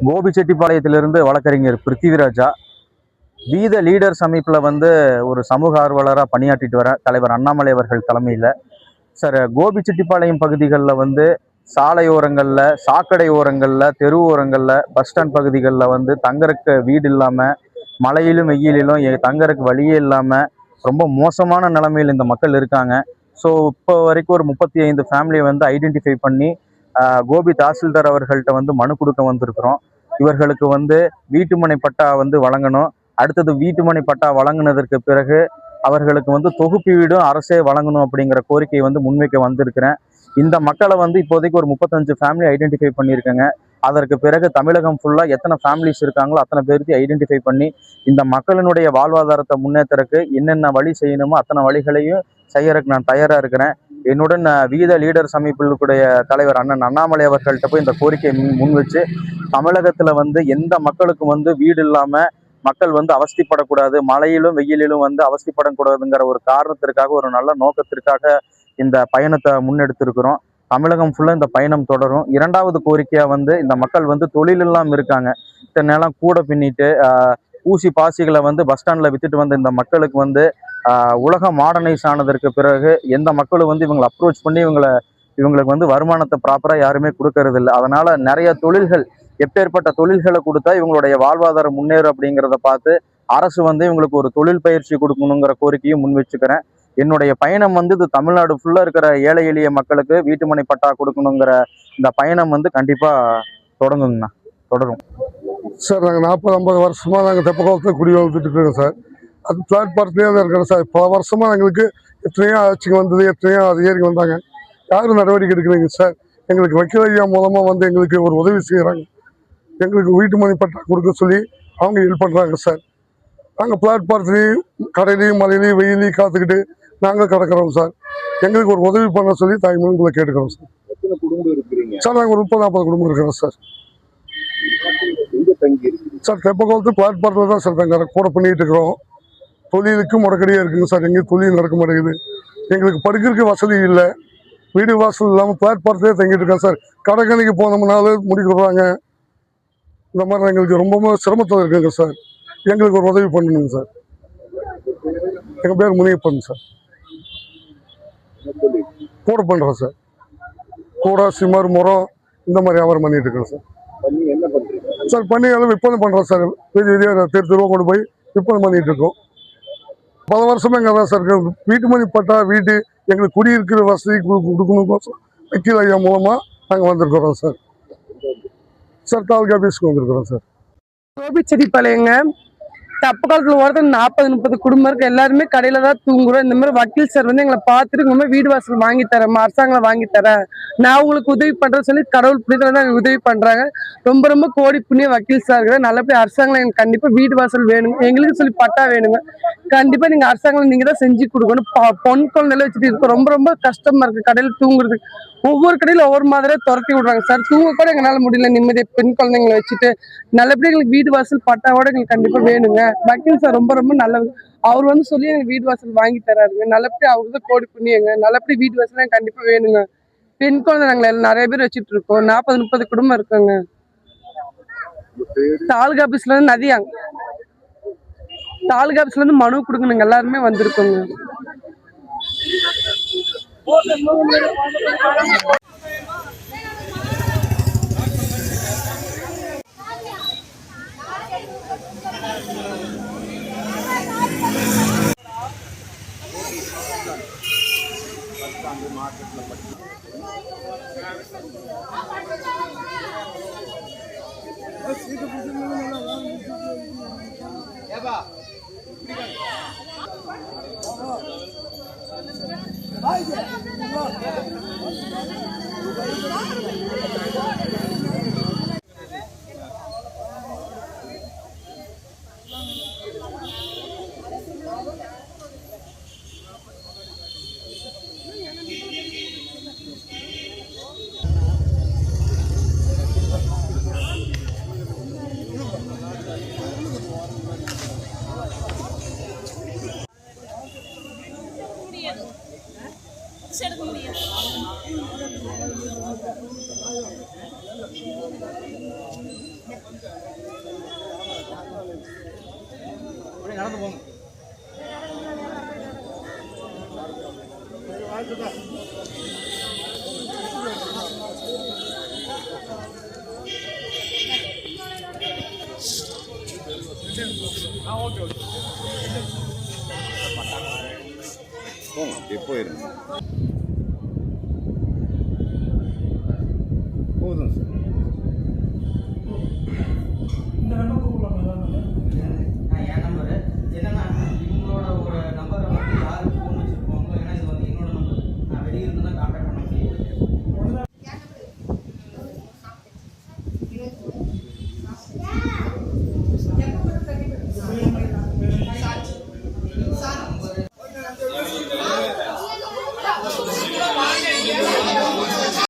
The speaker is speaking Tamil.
கோபிச்செட்டிப்பாளையத்திலிருந்து வழக்கறிஞர் பிருத்திவிராஜா. வீத லீடர்ஸ் அமைப்பில் ஒரு சமூக ஆர்வலராக பணியாற்றிட்டு வர தலைவர் அண்ணாமலை அவர்கள் தலைமையில் சார் கோபிச்செட்டிப்பாளையம் பகுதிகளில் சாலையோரங்களில், சாக்கடை ஓரங்களில், தெரு ஓரங்களில், பஸ் ஸ்டாண்ட் பகுதிகளில் தங்கறக்கு வீடு இல்லாமல், மழையிலும் வெயிலிலும் தங்கறக்கு வழியே இல்லாமல் ரொம்ப மோசமான நிலைமையில் இந்த மக்கள் இருக்காங்க. ஸோ இப்போ வரைக்கும் ஒரு 35 ஃபேமிலியை ஐடென்டிஃபை பண்ணி கோபி தாசில்தார் அவர்கள்ட்ட மனு கொடுக்க வந்திருக்கிறோம். இவர்களுக்கு வீட்டுமனை பட்டா வழங்கணும். அடுத்தது வீட்டுமனை பட்டா வழங்கினதற்கு பிறகு அவர்களுக்கு தொகுப்பு வீடும் அரசே வழங்கணும் அப்படிங்கிற கோரிக்கையை முன்வைக்க வந்திருக்கிறேன். இந்த மக்களை இப்போதைக்கு ஒரு 35 ஃபேமிலி ஐடென்டிஃபை பண்ணியிருக்கேங்க. அதற்கு பிறகு தமிழகம் ஃபுல்லாக எத்தனை ஃபேமிலிஸ் இருக்காங்களோ அத்தனை பேருக்கு ஐடென்டிஃபை பண்ணி இந்த மக்களினுடைய வாழ்வாதாரத்தை முன்னேற்றக்கு என்னென்ன வழி செய்யணுமோ அத்தனை வழிகளையும் செய்யறதுக்கு நான் தயாராக இருக்கிறேன். என்னுடன் வீத லீடர்ஸ் அமைப்புடைய தலைவர் அண்ணன் அண்ணாமலை அவர்கள்ட்ட போய் இந்த கோரிக்கையை முன் வச்சு தமிழகத்தில் எந்த மக்களுக்கும் வீடு இல்லாமல் மக்கள் அவஸ்திப்படக்கூடாது, மழையிலும் வெயிலிலும் அவஸ்திப்படக்கூடாதுங்கிற ஒரு காரணத்திற்காக, ஒரு நல்ல நோக்கத்திற்காக இந்த பயணத்தை முன்னெடுத்திருக்கிறோம். தமிழகம் ஃபுல்லாக இந்த பயணம் தொடரும். இரண்டாவது கோரிக்கையாக இந்த மக்கள் தொழில் இல்லாமல் இருக்காங்க. இத்தனை நேரம் கூட பின்னிட்டு ஊசி பாசிகளை பஸ் ஸ்டாண்டில் வித்துட்டு வந்த இந்த மக்களுக்கு உலகம் மாடர்னைஸ் ஆனதற்கு பிறகு எந்த மக்களும் இவங்களை அப்ரோச் பண்ணி இவங்களுக்கு வருமானத்தை ப்ராப்பராக யாருமே கொடுக்கறது இல்லை. அதனால நிறைய தொழில்கள், எப்பேற்பட்ட தொழில்களை கொடுத்தா இவங்களுடைய வாழ்வாதாரம் முன்னேறும் அப்படிங்கிறத பார்த்து அரசு இவங்களுக்கு ஒரு தொழில் பயிற்சி கொடுக்கணுங்கிற கோரிக்கையும் முன் வச்சுக்கிறேன். என்னுடைய பயணம் இது தமிழ்நாடு ஃபுல்லாக இருக்கிற ஏழை எளிய மக்களுக்கு வீட்டுமனை பட்டா கொடுக்கணுங்கிற இந்த பயணம் கண்டிப்பாக தொடருங்க சார். நாங்கள் 40-50 வருஷமாக நாங்கள் தெப்பக்குளத்தில் குடி வந்துட்டு இருக்கோம் சார். அது பிளாட்பாரத்துலேயே தான் இருக்கிறோம் சார். பல வருஷமாக எங்களுக்கு எத்தனையோ ஆட்சிக்கு வந்தது, எத்தனையோ அதிகாரிகள் வந்தாங்க, யாரும் நடவடிக்கை எடுக்கிறீங்க சார். எங்களுக்கு வக்கீல் ஐயா மூலமாக எங்களுக்கு ஒரு உதவி செய்கிறாங்க. எங்களுக்கு வீட்டுமனை பட்டா கொடுக்க சொல்லி அவங்க ஹெல்ப் பண்ணுறாங்க சார். நாங்கள் பிளாட்பாரத்துலேயும் கடையிலையும் மலையிலையும் வெயிலையும் காத்துக்கிட்டு நாங்கள் கிடக்கிறோம் சார். எங்களுக்கு ஒரு உதவி பண்ண சொல்லி தாய்மொழிகளை கேட்டுக்கிறோம் சார். எத்தனை குடும்பம் இருக்கிறீங்க சார்? நாங்கள் ஒரு 30-40 குடும்பம் இருக்கிறோம் சார். சார் தெப்பக்குளத்து பிளாட்பாரத்தில் தான் சார் நாங்கள் கூட பண்ணிட்டு இருக்கிறோம். தொழிலுக்கு முடக்கடியாக இருக்குங்க சார். எங்கேயும் தொழில் நடக்க மாட்டேங்குது. எங்களுக்கு படுக்கிறதுக்கு வசதி இல்லை, வீடு வாசல் இல்லாமல் பிளாட்பாரத்திலே தங்கிட்டு இருக்கோம் சார். கடைக்கணிக்கு போனோம்னாலும் முடிக்கிறாங்க. இந்த மாதிரி எங்களுக்கு ரொம்ப சிரமத்தில் இருக்குங்க சார். எங்களுக்கு ஒரு உதவி பண்ணணுங்க சார். எங்கள் பேர் முனியப்பன் சார். கூட பண்ணுறோம் சார். கூட சிமர் முறம் இந்த மாதிரி வியாபாரம் பண்ணிட்டு இருக்கோம் சார். சார் பண்ணி எல்லாம் விற்பனை பண்ணுறோம் சார். தெருவா கொண்டு போய் விற்பனை பண்ணிட்டு இருக்கோம். பல வருஷமா எங்கே தான் சார் இருக்கு. வீட்டுமனை பட்டா வீட்டு எங்களுக்கு குடியிருக்கிற வசதி கொடுக்கணும் வக்கீல் ஐயா மூலமாக நாங்கள் வந்திருக்கிறோம் சார். சார் தாலுகா ஆஃபீஸ்க்கு வந்திருக்கிறோம் சார். கோபிச்செட்டிப்பாளையங்க தெப்பக்குளத்துல ஓரத்தில் 40-30 குடும்பம் இருக்கு. எல்லாருமே கடையில தான் தூங்குறோம். இந்த மாதிரி வக்கீல் சார் எங்களை பார்த்துட்டு இந்த மாதிரி வீடு வாசல் வாங்கி தரேன், அரசாங்கம் வாங்கி தரேன், நான் உங்களுக்கு உதவி பண்றேன்னு சொல்லி கடவுள் புண்ணியத்துல தான் உதவி பண்றாங்க. ரொம்ப கோடி புண்ணிய வக்கீல் சார் நல்லபடியா அரசாங்கம் எங்களுக்கு கண்டிப்பா வீடு வாசல் வேணுங்க, எங்களுக்கு சொல்லி பட்டா வேணுங்க. கண்டிப்பா நீங்க அரசாங்கம் நீங்க தான் செஞ்சு கொடுக்கணும். பொன் குழந்தையில வச்சுட்டு இருக்கோம். ரொம்ப கஷ்டமா இருக்கு கடையில தூங்குறதுக்கு. ஒவ்வொரு கடையில ஒவ்வொரு மாதிரியே துரத்தி விடுறாங்க சார். தூங்க கூட எங்களால முடியல நிம்மதியை. பெண் குழந்தைங்களை வச்சுட்டு நல்லபடியா எங்களுக்கு வீடு வாசல் பட்டாவோட எங்களுக்கு கண்டிப்பா வேணுங்க. வக்கீல் சார் ரொம்ப நல்லது. அவர் சொல்லி எனக்கு வீடு வாசல் வாங்கி தராருங்க. நல்லபடியா அவருக்கு தான் கோடி புண்ணியங்க. நல்லபடியா வீடு வாசல் கண்டிப்பா வேணுங்க. பெண் குழந்தை நாங்கள் நிறைய பேர் வச்சுட்டு இருக்கோம். 40-30 குடும்பம் இருக்குங்க. தாலுகா ஆபீஸ்ல இருந்து நதியாங்க. தாலுகா ஆபீஸ்ல இருந்து மனு கொடுக்கணுங்க. எல்லாருமே வந்திருக்கோங்க. எடுக்க முடியாது. நடந்து போங்க. ஓகே ஓகே போங்க, அப்படியே போயிருங்க. போதும் சார்.